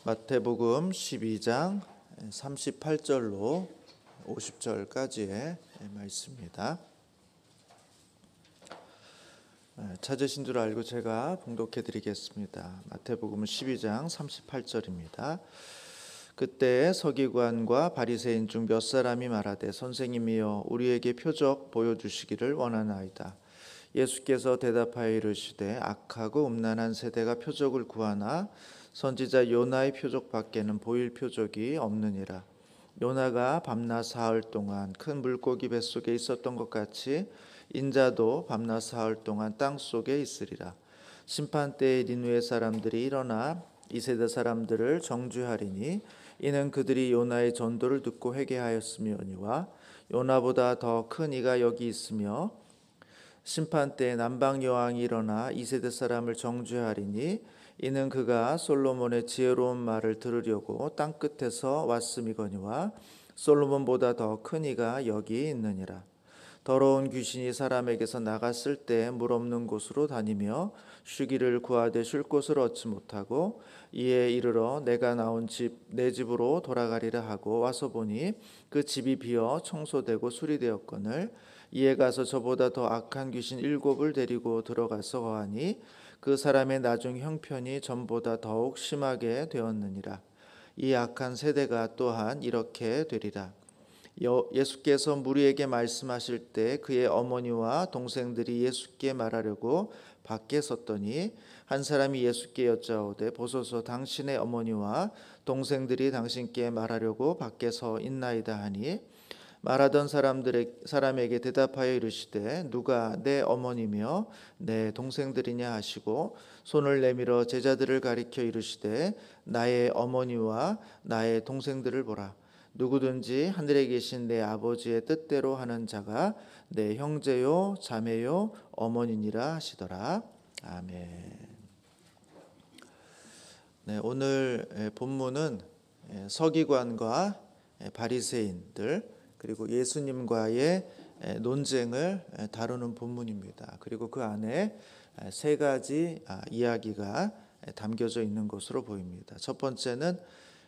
마태복음 12장 38절로 50절까지의 말씀입니다. 찾으신 줄 알고 제가 봉독해 드리겠습니다. 마태복음 12장 38절입니다. 그때 서기관과 바리새인 중 몇 사람이 말하되 선생님이여 우리에게 표적 보여주시기를 원하나이다. 예수께서 대답하여 이르시되 악하고 음란한 세대가 표적을 구하나 선지자 요나의 표적밖에는 보일 표적이 없느니라. 요나가 밤낮 사흘 동안 큰 물고기 뱃속에 있었던 것 같이 인자도 밤낮 사흘 동안 땅속에 있으리라. 심판때에 니느웨 사람들이 일어나 이 세대 사람들을 정죄하리니 이는 그들이 요나의 전도를 듣고 회개하였음이오니와 요나보다 더 큰 이가 여기 있으며 심판때에 남방 여왕이 일어나 이 세대 사람을 정죄하리니 이는 그가 솔로몬의 지혜로운 말을 들으려고 땅끝에서 왔음이거니와 솔로몬보다 더 큰 이가 여기 있느니라. 더러운 귀신이 사람에게서 나갔을 때 물 없는 곳으로 다니며 쉬기를 구하되 쉴 곳을 얻지 못하고 이에 이르러 내가 나온 집 내 집으로 돌아가리라 하고 와서 보니 그 집이 비어 청소되고 수리되었거늘 이에 가서 저보다 더 악한 귀신 7을 데리고 들어가서 거하니 그 사람의 나중 형편이 전보다 더욱 심하게 되었느니라. 이 악한 세대가 또한 이렇게 되리라. 예수께서 무리에게 말씀하실 때 그의 어머니와 동생들이 예수께 말하려고 밖에 섰더니 한 사람이 예수께 여짜오되 보소서 당신의 어머니와 동생들이 당신께 말하려고 밖에 서 있나이다 하니 말하던 사람에게 대답하여 이르시되 누가 내 어머니며 내 동생들이냐 하시고 손을 내밀어 제자들을 가리켜 이르시되 나의 어머니와 나의 동생들을 보라. 누구든지 하늘에 계신 내 아버지의 뜻대로 하는 자가 내 형제요 자매요 어머니니라 하시더라. 아멘. 네, 오늘 본문은 서기관과 바리새인들 그리고 예수님과의 논쟁을 다루는 본문입니다. 그리고 그 안에 세 가지 이야기가 담겨져 있는 것으로 보입니다. 첫 번째는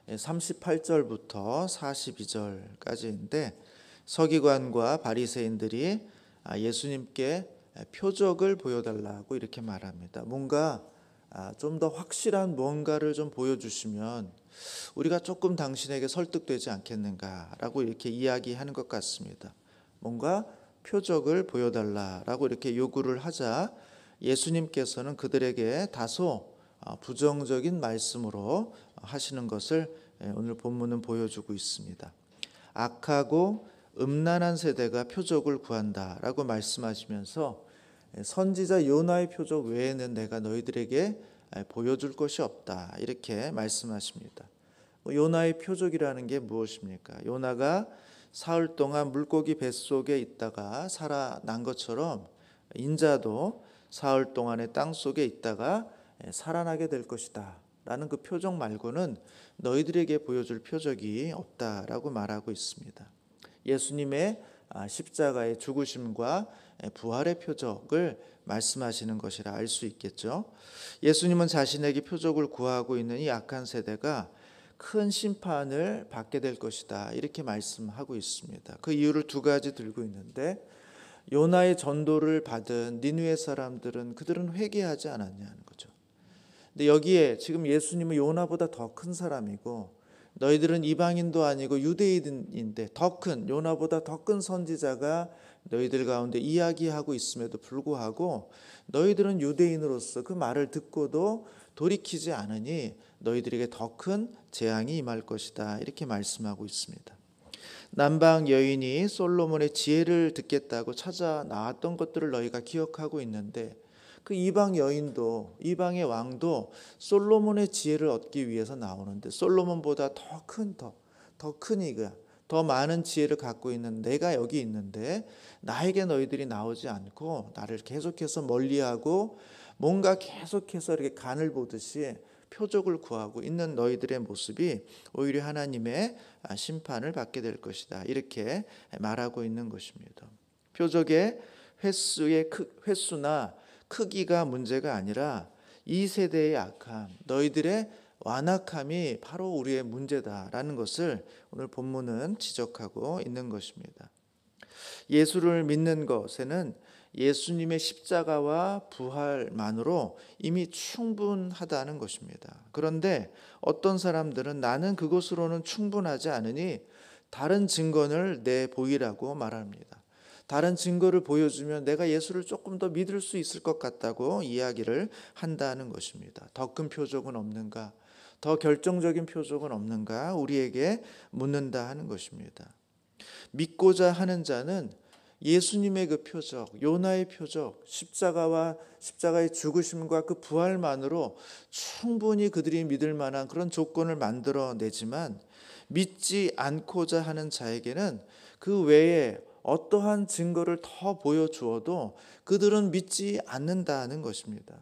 38절부터 42절까지인데 서기관과 바리새인들이 예수님께 표적을 보여달라고 이렇게 말합니다. 뭔가 좀 더 확실한 뭔가를 좀 보여주시면 우리가 조금 당신에게 설득되지 않겠는가라고 이렇게 이야기하는 것 같습니다. 뭔가 표적을 보여달라라고 이렇게 요구를 하자 예수님께서는 그들에게 다소 부정적인 말씀으로 하시는 것을 오늘 본문은 보여주고 있습니다. 악하고 음란한 세대가 표적을 구한다라고 말씀하시면서 선지자 요나의 표적 외에는 내가 너희들에게 보여줄 것이 없다 이렇게 말씀하십니다. 요나의 표적이라는 게 무엇입니까? 요나가 사흘 동안 물고기 뱃속에 있다가 살아난 것처럼 인자도 사흘 동안의 땅속에 있다가 살아나게 될 것이다 라는 그 표적 말고는 너희들에게 보여줄 표적이 없다라고 말하고 있습니다. 예수님의 십자가의 죽으심과 부활의 표적을 말씀하시는 것이라 알 수 있겠죠. 예수님은 자신에게 표적을 구하고 있는 이 악한 세대가 큰 심판을 받게 될 것이다 이렇게 말씀하고 있습니다. 그 이유를 두 가지 들고 있는데 요나의 전도를 받은 니느웨 사람들은 그들은 회개하지 않았냐는 거죠. 근데 여기에 지금 예수님은 요나보다 더 큰 사람이고 너희들은 이방인도 아니고 유대인인데 더 큰 요나보다 더 큰 선지자가 너희들 가운데 이야기하고 있음에도 불구하고 너희들은 유대인으로서 그 말을 듣고도 돌이키지 않으니 너희들에게 더 큰 재앙이 임할 것이다 이렇게 말씀하고 있습니다. 남방 여인이 솔로몬의 지혜를 듣겠다고 찾아 나왔던 것들을 너희가 기억하고 있는데 그 이방 여인도 이방의 왕도 솔로몬의 지혜를 얻기 위해서 나오는데 솔로몬보다 더 큰 이가 더 많은 지혜를 갖고 있는 내가 여기 있는데 나에게 너희들이 나오지 않고 나를 계속해서 멀리하고 뭔가 계속해서 이렇게 간을 보듯이 표적을 구하고 있는 너희들의 모습이 오히려 하나님의 심판을 받게 될 것이다 이렇게 말하고 있는 것입니다. 표적의 횟수나 크기가 문제가 아니라 이 세대의 악함, 너희들의 완악함이 바로 우리의 문제다라는 것을 오늘 본문은 지적하고 있는 것입니다. 예수를 믿는 것에는 예수님의 십자가와 부활만으로 이미 충분하다는 것입니다. 그런데 어떤 사람들은 나는 그것으로는 충분하지 않으니 다른 증거를 내보이라고 말합니다. 다른 증거를 보여주면 내가 예수를 조금 더 믿을 수 있을 것 같다고 이야기를 한다는 것입니다. 더 큰 표적은 없는가? 더 결정적인 표적은 없는가? 우리에게 묻는다 하는 것입니다. 믿고자 하는 자는 예수님의 그 표적, 요나의 표적, 십자가의 죽으심과 그 부활만으로 충분히 그들이 믿을 만한 그런 조건을 만들어내지만 믿지 않고자 하는 자에게는 그 외에 어떠한 증거를 더 보여주어도 그들은 믿지 않는다는 것입니다.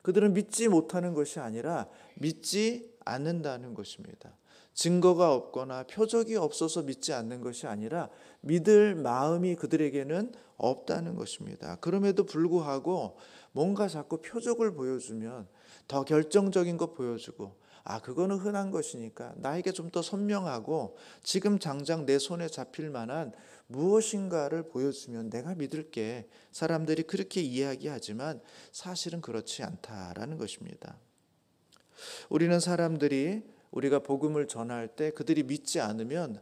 그들은 믿지 못하는 것이 아니라 믿지 않는다는 것입니다. 증거가 없거나 표적이 없어서 믿지 않는 것이 아니라 믿을 마음이 그들에게는 없다는 것입니다. 그럼에도 불구하고 뭔가 자꾸 표적을 보여주면 더 결정적인 것 보여주고 그거는 흔한 것이니까 나에게 좀 더 선명하고 지금 당장 내 손에 잡힐 만한 무엇인가를 보여주면 내가 믿을게. 사람들이 그렇게 이야기하지만 사실은 그렇지 않다라는 것입니다. 우리는 사람들이 우리가 복음을 전할 때 그들이 믿지 않으면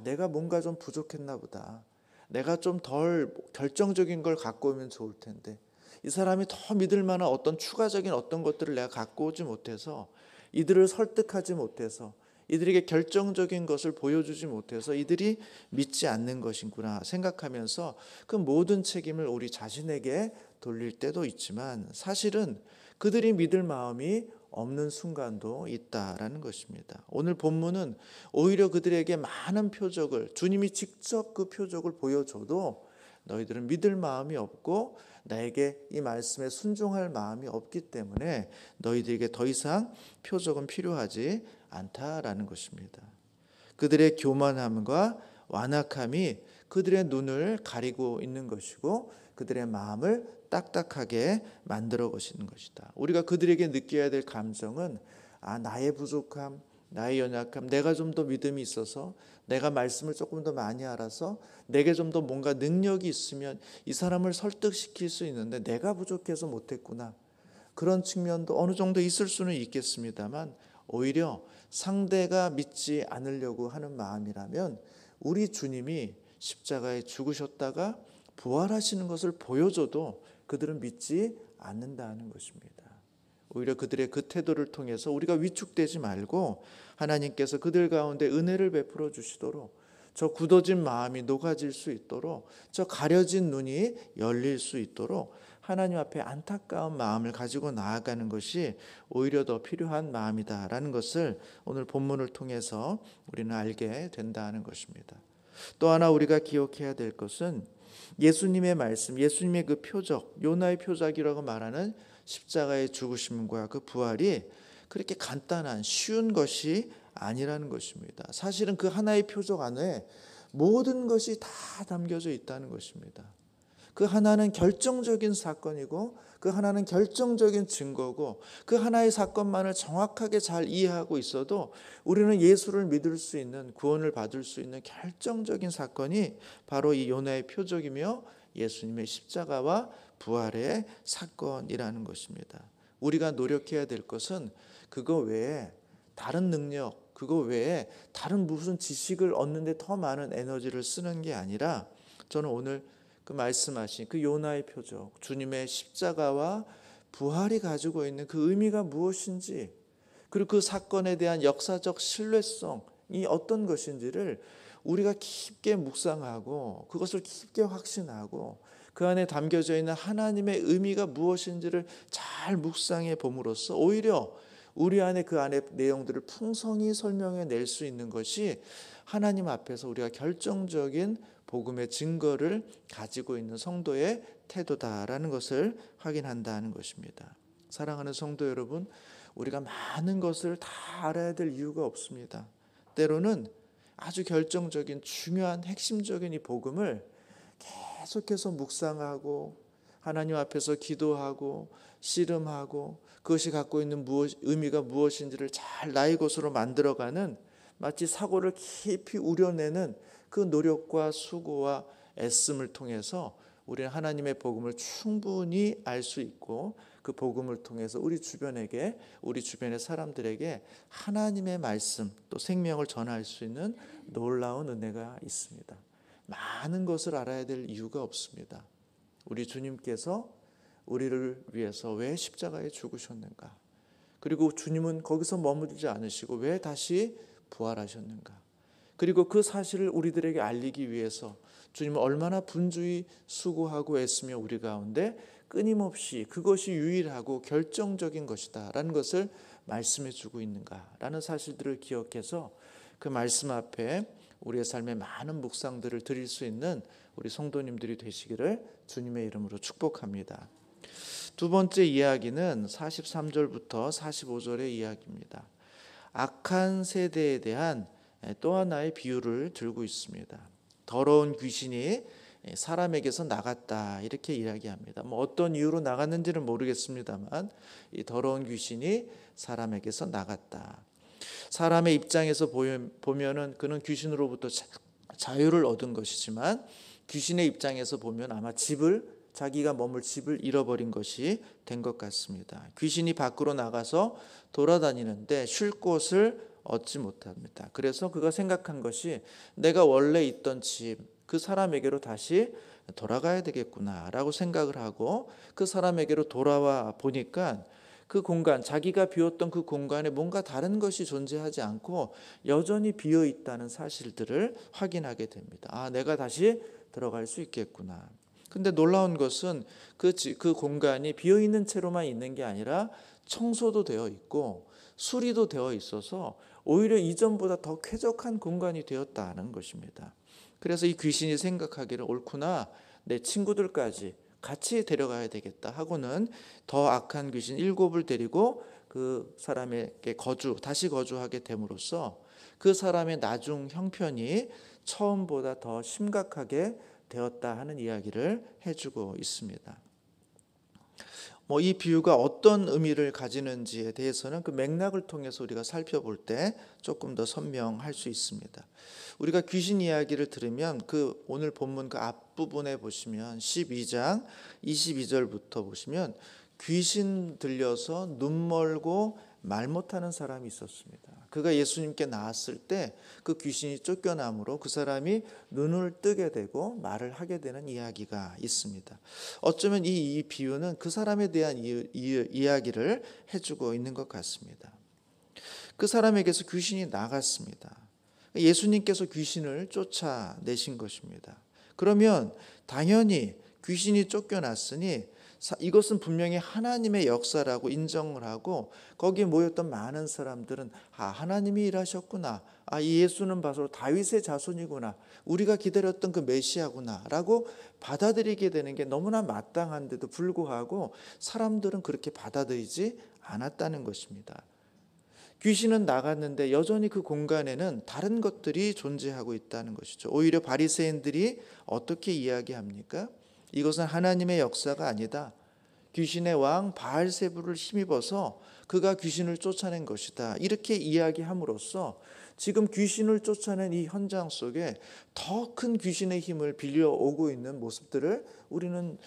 내가 뭔가 좀 부족했나 보다. 내가 좀 덜 결정적인 걸 갖고 오면 좋을 텐데 이 사람이 더 믿을 만한 어떤 추가적인 어떤 것들을 내가 갖고 오지 못해서 이들을 설득하지 못해서 이들에게 결정적인 것을 보여주지 못해서 이들이 믿지 않는 것이구나 생각하면서 그 모든 책임을 우리 자신에게 돌릴 때도 있지만 사실은 그들이 믿을 마음이 없는 순간도 있다라는 것입니다. 오늘 본문은 오히려 그들에게 많은 표적을 주님이 직접 그 표적을 보여줘도 너희들은 믿을 마음이 없고 나에게 이 말씀에 순종할 마음이 없기 때문에 너희들에게 더 이상 표적은 필요하지 않다라는 것입니다. 그들의 교만함과 완악함이 그들의 눈을 가리고 있는 것이고 그들의 마음을 딱딱하게 만들어 가시는 것이다. 우리가 그들에게 느껴야 될 감정은 나의 부족함, 나의 연약함, 내가 좀 더 믿음이 있어서 내가 말씀을 조금 더 많이 알아서 내게 좀 더 뭔가 능력이 있으면 이 사람을 설득시킬 수 있는데 내가 부족해서 못했구나. 그런 측면도 어느 정도 있을 수는 있겠습니다만 오히려 상대가 믿지 않으려고 하는 마음이라면 우리 주님이 십자가에 죽으셨다가 부활하시는 것을 보여줘도 그들은 믿지 않는다는 것입니다. 오히려 그들의 그 태도를 통해서 우리가 위축되지 말고 하나님께서 그들 가운데 은혜를 베풀어 주시도록 저 굳어진 마음이 녹아질 수 있도록 저 가려진 눈이 열릴 수 있도록 하나님 앞에 안타까운 마음을 가지고 나아가는 것이 오히려 더 필요한 마음이다라는 것을 오늘 본문을 통해서 우리는 알게 된다는 것입니다. 또 하나 우리가 기억해야 될 것은 예수님의 말씀, 예수님의 그 표적, 요나의 표적이라고 말하는 십자가의 죽으심과 그 부활이 그렇게 간단한 쉬운 것이 아니라는 것입니다. 사실은 그 하나의 표적 안에 모든 것이 다 담겨져 있다는 것입니다. 그 하나는 결정적인 사건이고 그 하나는 결정적인 증거고 그 하나의 사건만을 정확하게 잘 이해하고 있어도 우리는 예수를 믿을 수 있는 구원을 받을 수 있는 결정적인 사건이 바로 이 요나의 표적이며 예수님의 십자가와 부활의 사건이라는 것입니다. 우리가 노력해야 될 것은 그거 외에 다른 능력, 그거 외에 다른 무슨 지식을 얻는데 더 많은 에너지를 쓰는 게 아니라 저는 오늘 그 말씀하신 그 요나의 표적, 주님의 십자가와 부활이 가지고 있는 그 의미가 무엇인지 그리고 그 사건에 대한 역사적 신뢰성이 어떤 것인지를 우리가 깊게 묵상하고 그것을 깊게 확신하고 그 안에 담겨져 있는 하나님의 의미가 무엇인지를 잘 묵상해 봄으로써 오히려 우리 안에 그 안에 내용들을 풍성히 설명해 낼 수 있는 것이 하나님 앞에서 우리가 결정적인 복음의 증거를 가지고 있는 성도의 태도다라는 것을 확인한다는 것입니다. 사랑하는 성도 여러분, 우리가 많은 것을 다 알아야 될 이유가 없습니다. 때로는 아주 결정적인 중요한 핵심적인 이 복음을 계속해서 묵상하고 하나님 앞에서 기도하고 씨름하고 그것이 갖고 있는 의미가 무엇인지를 잘 나의 것으로 만들어가는, 마치 사고를 깊이 우려내는 그 노력과 수고와 애씀을 통해서 우리는 하나님의 복음을 충분히 알 수 있고, 그 복음을 통해서 우리 주변의 사람들에게 하나님의 말씀 또 생명을 전할 수 있는 놀라운 은혜가 있습니다. 많은 것을 알아야 될 이유가 없습니다. 우리 주님께서 우리를 위해서 왜 십자가에 죽으셨는가? 그리고 주님은 거기서 머무르지 않으시고 왜 다시 부활하셨는가? 그리고 그 사실을 우리들에게 알리기 위해서 주님은 얼마나 분주히 수고하고 애쓰며 우리 가운데 끊임없이 그것이 유일하고 결정적인 것이다 라는 것을 말씀해 주고 있는가 라는 사실들을 기억해서 그 말씀 앞에 우리의 삶의 많은 묵상들을 드릴 수 있는 우리 성도님들이 되시기를 주님의 이름으로 축복합니다. 두 번째 이야기는 43절부터 45절의 이야기입니다. 악한 세대에 대한 또 하나의 비유를 들고 있습니다. 더러운 귀신이 사람에게서 나갔다 이렇게 이야기합니다. 어떤 이유로 나갔는지는 모르겠습니다만 이 더러운 귀신이 사람에게서 나갔다. 사람의 입장에서 보면은 그는 귀신으로부터 자유를 얻은 것이지만 귀신의 입장에서 보면 아마 자기가 머물 집을 잃어버린 것이 된 것 같습니다. 귀신이 밖으로 나가서 돌아다니는데 쉴 곳을 얻지 못합니다. 그래서 그가 생각한 것이 내가 원래 있던 집, 그 사람에게로 다시 돌아가야 되겠구나라고 생각을 하고 그 사람에게로 돌아와 보니까 그 공간, 자기가 비웠던 그 공간에 뭔가 다른 것이 존재하지 않고 여전히 비어 있다는 사실들을 확인하게 됩니다. 아, 내가 다시 들어갈 수 있겠구나. 근데 놀라운 것은 그 공간이 비어 있는 채로만 있는 게 아니라 청소도 되어 있고 수리도 되어 있어서 오히려 이전보다 더 쾌적한 공간이 되었다는 것입니다. 그래서 이 귀신이 생각하기를 옳구나, 내 친구들까지 같이 데려가야 되겠다 하고는 더 악한 귀신 7을 데리고 그 사람에게 다시 거주하게 됨으로써 그 사람의 나중 형편이 처음보다 더 심각하게 되었다 하는 이야기를 해주고 있습니다. 이 비유가 어떤 의미를 가지는지에 대해서는 그 맥락을 통해서 우리가 살펴볼 때 조금 더 선명할 수 있습니다. 우리가 귀신 이야기를 들으면 그 오늘 본문 그 앞부분에 보시면 12장 22절부터 보시면 귀신 들려서 눈 멀고 말 못하는 사람이 있었습니다. 그가 예수님께 나왔을 때 그 귀신이 쫓겨남으로 그 사람이 눈을 뜨게 되고 말을 하게 되는 이야기가 있습니다. 어쩌면 이 비유는 그 사람에 대한 이야기를 해주고 있는 것 같습니다. 그 사람에게서 귀신이 나갔습니다. 예수님께서 귀신을 쫓아내신 것입니다. 그러면 당연히 귀신이 쫓겨났으니 이것은 분명히 하나님의 역사라고 인정을 하고 거기에 모였던 많은 사람들은 하나님이 일하셨구나, 이 예수는 바로 다윗의 자손이구나, 우리가 기다렸던 그 메시아구나 라고 받아들이게 되는 게 너무나 마땅한데도 불구하고 사람들은 그렇게 받아들이지 않았다는 것입니다. 귀신은 나갔는데 여전히 그 공간에는 다른 것들이 존재하고 있다는 것이죠. 오히려 바리새인들이 어떻게 이야기합니까? 이것은 하나님의 역사가 아니다. 귀신의 왕 바알세불을 힘입어서 그가 귀신을 쫓아낸 것이다. 이렇게 이야기함으로써 지금 귀신을 쫓아낸 이 현장 속에 더 큰 귀신의 힘을 빌려오고 있는 모습들을 우리는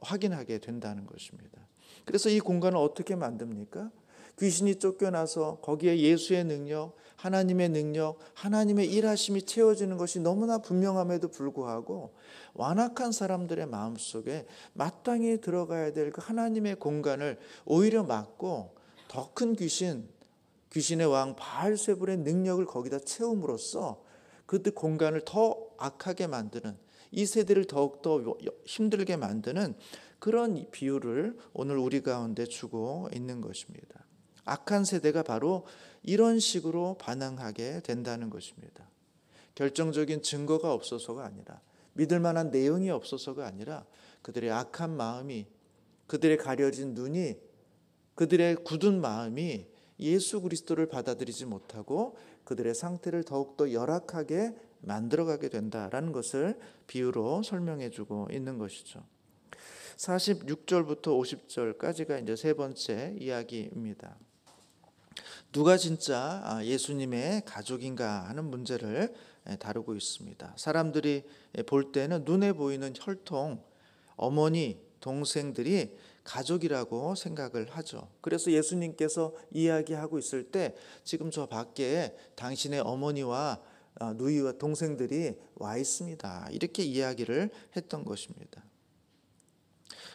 확인하게 된다는 것입니다. 그래서 이 공간을 어떻게 만듭니까? 귀신이 쫓겨나서 거기에 예수의 능력, 하나님의 능력, 하나님의 일하심이 채워지는 것이 너무나 분명함에도 불구하고 완악한 사람들의 마음속에 마땅히 들어가야 될 그 하나님의 공간을 오히려 막고 더 큰 귀신의 왕 바알세불의 능력을 거기다 채움으로써 그 공간을 더 악하게 만드는, 이 세대를 더욱더 힘들게 만드는 그런 비유를 오늘 우리 가운데 주고 있는 것입니다. 악한 세대가 바로 이런 식으로 반응하게 된다는 것입니다. 결정적인 증거가 없어서가 아니라, 믿을 만한 내용이 없어서가 아니라 그들의 악한 마음이, 그들의 가려진 눈이, 그들의 굳은 마음이 예수 그리스도를 받아들이지 못하고 그들의 상태를 더욱더 열악하게 만들어가게 된다라는 것을 비유로 설명해 주고 있는 것이죠. 46절부터 50절까지가 이제 세 번째 이야기입니다. 누가 진짜 예수님의 가족인가 하는 문제를 다루고 있습니다. 사람들이 볼 때는 눈에 보이는 혈통, 어머니, 동생들이 가족이라고 생각을 하죠. 그래서 예수님께서 이야기하고 있을 때 지금 저 밖에 당신의 어머니와 누이와 동생들이 와 있습니다. 이렇게 이야기를 했던 것입니다.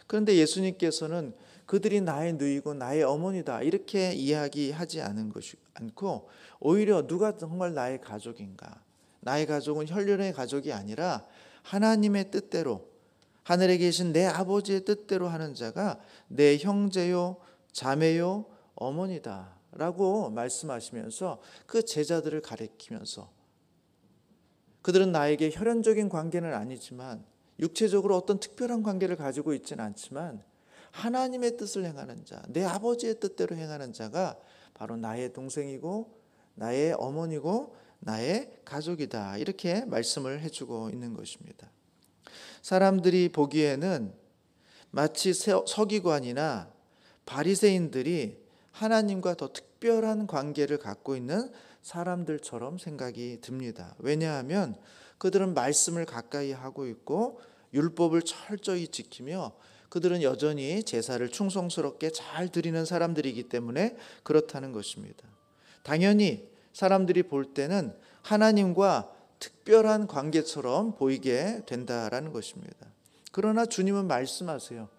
그런데 예수님께서는 그들이 나의 누이고 나의 어머니다 이렇게 이야기하지 않고 오히려 누가 정말 나의 가족인가? 나의 가족은 혈연의 가족이 아니라 하나님의 뜻대로 하늘에 계신 내 아버지의 뜻대로 하는 자가 내 형제요 자매요 어머니다 라고 말씀하시면서 그 제자들을 가리키면서 그들은 나에게 혈연적인 관계는 아니지만 육체적으로 어떤 특별한 관계를 가지고 있지는 않지만 하나님의 뜻을 행하는 자, 내 아버지의 뜻대로 행하는 자가 바로 나의 동생이고 나의 어머니고 나의 가족이다. 이렇게 말씀을 해주고 있는 것입니다. 사람들이 보기에는 마치 서기관이나 바리새인들이 하나님과 더 특별한 관계를 갖고 있는 사람들처럼 생각이 듭니다. 왜냐하면 그들은 말씀을 가까이 하고 있고 율법을 철저히 지키며 그들은 여전히 제사를 충성스럽게 잘 드리는 사람들이기 때문에 그렇다는 것입니다. 당연히 사람들이 볼 때는 하나님과 특별한 관계처럼 보이게 된다라는 것입니다. 그러나 주님은 말씀하세요.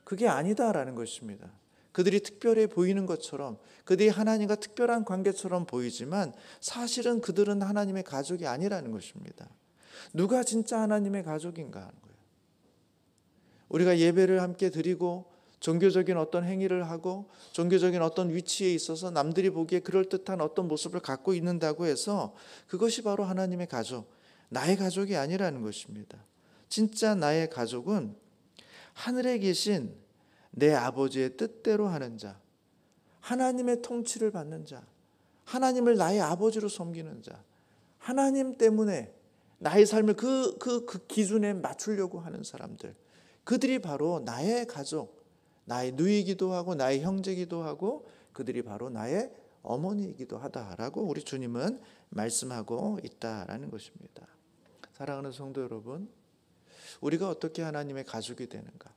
그게 아니다라는 것입니다. 그들이 특별해 보이는 것처럼 그들이 하나님과 특별한 관계처럼 보이지만 사실은 그들은 하나님의 가족이 아니라는 것입니다. 누가 진짜 하나님의 가족인가 하는 거예요. 우리가 예배를 함께 드리고 종교적인 어떤 행위를 하고 종교적인 어떤 위치에 있어서 남들이 보기에 그럴듯한 어떤 모습을 갖고 있는다고 해서 그것이 바로 하나님의 가족, 나의 가족이 아니라는 것입니다. 진짜 나의 가족은 하늘에 계신 내 아버지의 뜻대로 하는 자, 하나님의 통치를 받는 자, 하나님을 나의 아버지로 섬기는 자, 하나님 때문에 나의 삶을 그 기준에 맞추려고 하는 사람들, 그들이 바로 나의 가족, 나의 누이기도 하고 나의 형제이기도 하고 그들이 바로 나의 어머니이기도 하다라고 우리 주님은 말씀하고 있다라는 것입니다. 사랑하는 성도 여러분, 우리가 어떻게 하나님의 가족이 되는가?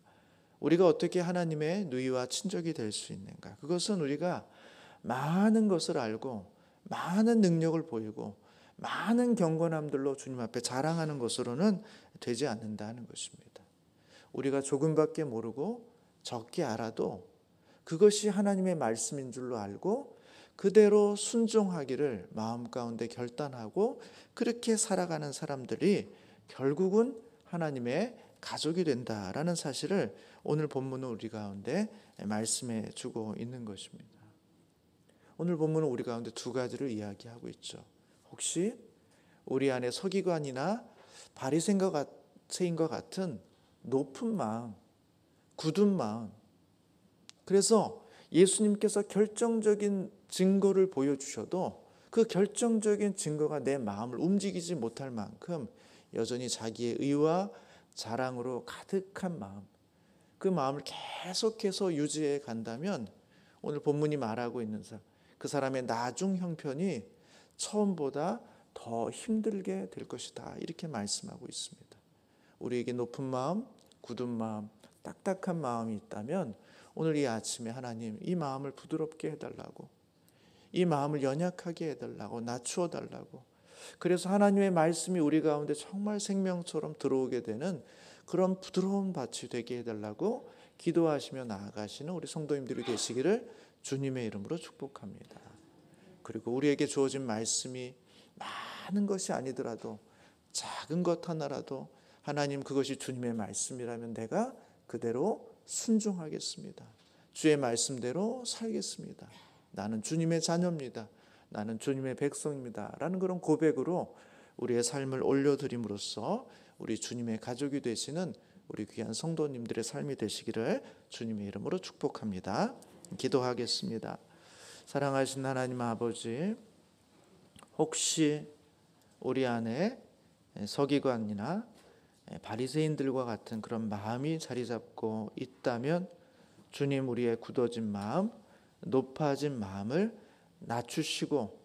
우리가 어떻게 하나님의 누이와 친족이 될 수 있는가? 그것은 우리가 많은 것을 알고 많은 능력을 보이고 많은 경건함들로 주님 앞에 자랑하는 것으로는 되지 않는다는 것입니다. 우리가 조금밖에 모르고 적게 알아도 그것이 하나님의 말씀인 줄로 알고 그대로 순종하기를 마음 가운데 결단하고 그렇게 살아가는 사람들이 결국은 하나님의 가족이 된다라는 사실을 오늘 본문은 우리 가운데 말씀해 주고 있는 것입니다. 오늘 본문은 우리 가운데 두 가지를 이야기하고 있죠. 혹시 우리 안에 서기관이나 바리새인과 같은 높은 마음, 굳은 마음, 그래서 예수님께서 결정적인 증거를 보여주셔도 그 결정적인 증거가 내 마음을 움직이지 못할 만큼 여전히 자기의 의와 자랑으로 가득한 마음, 그 마음을 계속해서 유지해 간다면 오늘 본문이 말하고 있는 그 사람의 나중 형편이 처음보다 더 힘들게 될 것이다. 이렇게 말씀하고 있습니다. 우리에게 높은 마음, 굳은 마음, 딱딱한 마음이 있다면 오늘 이 아침에 하나님 이 마음을 부드럽게 해달라고, 이 마음을 연약하게 해달라고, 낮추어 달라고, 그래서 하나님의 말씀이 우리 가운데 정말 생명처럼 들어오게 되는 그런 부드러운 밭이 되게 해달라고 기도하시며 나아가시는 우리 성도님들이 되시기를 주님의 이름으로 축복합니다. 그리고 우리에게 주어진 말씀이 많은 것이 아니더라도 작은 것 하나라도 하나님 그것이 주님의 말씀이라면 내가 그대로 순종하겠습니다. 주의 말씀대로 살겠습니다. 나는 주님의 자녀입니다. 나는 주님의 백성입니다. 라는 그런 고백으로 우리의 삶을 올려드림으로써 우리 주님의 가족이 되시는 우리 귀한 성도님들의 삶이 되시기를 주님의 이름으로 축복합니다. 기도하겠습니다. 사랑하신 하나님 아버지, 혹시 우리 안에 서기관이나 바리새인들과 같은 그런 마음이 자리 잡고 있다면 주님 우리의 굳어진 마음, 높아진 마음을 낮추시고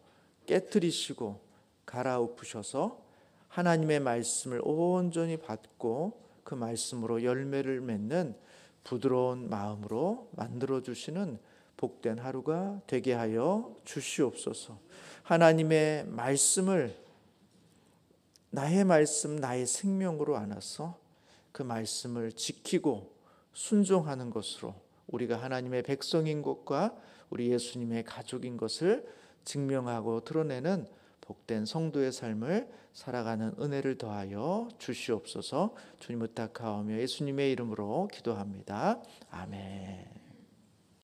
깨뜨리시고 갈아엎으셔서 하나님의 말씀을 온전히 받고 그 말씀으로 열매를 맺는 부드러운 마음으로 만들어 주시는 복된 하루가 되게 하여 주시옵소서. 하나님의 말씀을 나의 말씀, 나의 생명으로 안아서 그 말씀을 지키고 순종하는 것으로 우리가 하나님의 백성인 것과 우리 예수님의 가족인 것을 증명하고 드러내는 복된 성도의 삶을 살아가는 은혜를 더하여 주시옵소서. 주님 부탁하오며 예수님의 이름으로 기도합니다. 아멘.